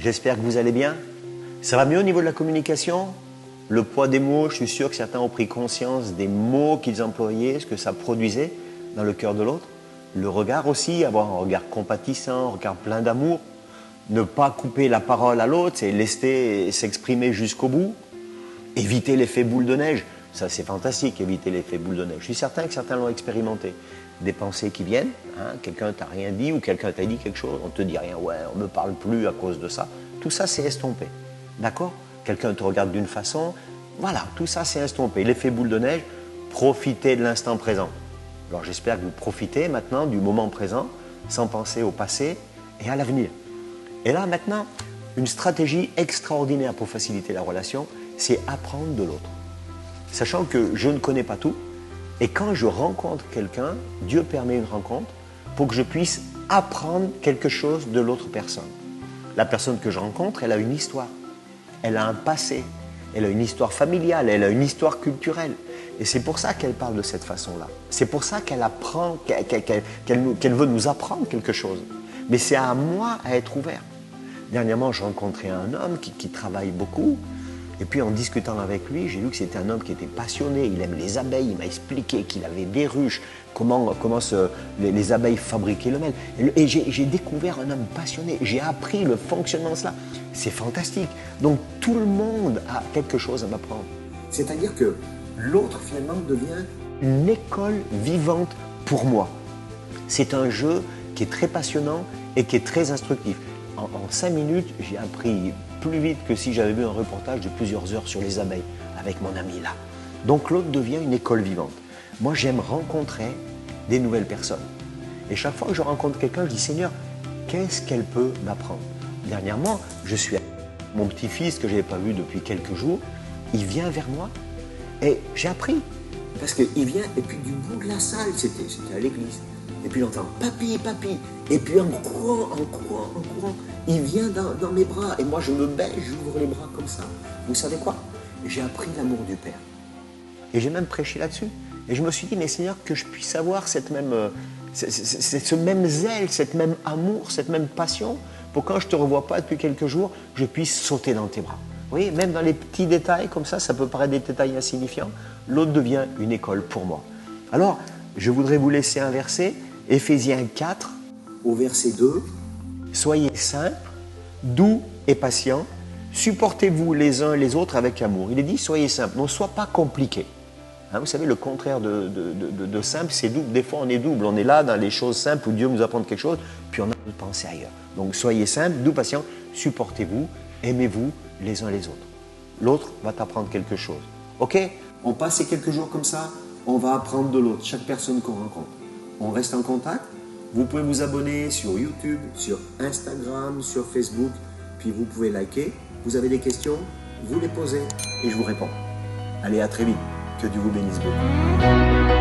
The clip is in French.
J'espère que vous allez bien. Ça va mieux au niveau de la communication? Le poids des mots, je suis sûr que certains ont pris conscience des mots qu'ils employaient, ce que ça produisait dans le cœur de l'autre. Le regard aussi, avoir un regard compatissant, un regard plein d'amour. Ne pas couper la parole à l'autre, c'est laisser s'exprimer jusqu'au bout. Éviter l'effet boule de neige. Ça, c'est fantastique, éviter l'effet boule de neige. Je suis certain que certains l'ont expérimenté. Des pensées qui viennent, hein, quelqu'un t'a rien dit ou quelqu'un t'a dit quelque chose, on te dit rien, ouais, on ne me parle plus à cause de ça. Tout ça, c'est estompé. D'accord? Quelqu'un te regarde d'une façon, voilà, tout ça, c'est estompé. L'effet boule de neige, profitez de l'instant présent. Alors, j'espère que vous profitez maintenant du moment présent, sans penser au passé et à l'avenir. Et là, maintenant, une stratégie extraordinaire pour faciliter la relation, c'est apprendre de l'autre. Sachant que je ne connais pas tout, et quand je rencontre quelqu'un, Dieu permet une rencontre pour que je puisse apprendre quelque chose de l'autre personne. La personne que je rencontre, elle a une histoire, elle a un passé, elle a une histoire familiale, elle a une histoire culturelle. Et c'est pour ça qu'elle parle de cette façon-là. C'est pour ça qu'elle apprend, qu'elle veut nous apprendre quelque chose. Mais c'est à moi à être ouvert. Dernièrement, je rencontrais un homme qui travaille beaucoup. Et puis en discutant avec lui, j'ai vu que c'était un homme qui était passionné, il aime les abeilles, il m'a expliqué qu'il avait des ruches, comment les abeilles fabriquaient le miel. Et j'ai découvert un homme passionné, j'ai appris le fonctionnement de cela. C'est fantastique. Donc tout le monde a quelque chose à m'apprendre. C'est-à-dire que l'autre finalement devient une école vivante pour moi. C'est un jeu qui est très passionnant et qui est très instructif. En 5 minutes, j'ai appris plus vite que si j'avais vu un reportage de plusieurs heures sur les abeilles avec mon ami là. Donc l'autre devient une école vivante. Moi, j'aime rencontrer des nouvelles personnes. Et chaque fois que je rencontre quelqu'un, je dis Seigneur, qu'est-ce qu'elle peut m'apprendre? Dernièrement, je suis avec mon petit-fils que je n'avais pas vu depuis quelques jours. Il vient vers moi et j'ai appris. Parce qu'il vient et puis du bout de la salle, c'était à l'église. Et puis j'entends papi, papi. Et puis en courant, il vient dans mes bras. Et moi je me baisse, j'ouvre les bras comme ça. Vous savez quoi? J'ai appris l'amour du Père. Et j'ai même prêché là-dessus. Et je me suis dit, mais Seigneur, que je puisse avoir ce même zèle, cette même amour, cette même passion, pour quand je ne te revois pas depuis quelques jours, je puisse sauter dans tes bras. Vous voyez, même dans les petits détails comme ça peut paraître des détails insignifiants, l'autre devient une école pour moi. Alors, je voudrais vous laisser un verset, Éphésiens 4, au verset 2. Soyez simples, doux et patients, supportez-vous les uns les autres avec amour. Il est dit, soyez simples, ne sois pas compliqués. Hein, vous savez, le contraire de simple, c'est double. Des fois, on est double. On est là dans les choses simples où Dieu nous apprend quelque chose, puis on a de penser ailleurs. Donc, soyez simples, doux, patients, supportez-vous, aimez-vous les uns les autres. L'autre va t'apprendre quelque chose. OK? On passe ces quelques jours comme ça, on va apprendre de l'autre, chaque personne qu'on rencontre. On reste en contact. Vous pouvez vous abonner sur YouTube, sur Instagram, sur Facebook, puis vous pouvez liker. Vous avez des questions, vous les posez et je vous réponds. Allez, à très vite. Que Dieu vous bénisse beaucoup.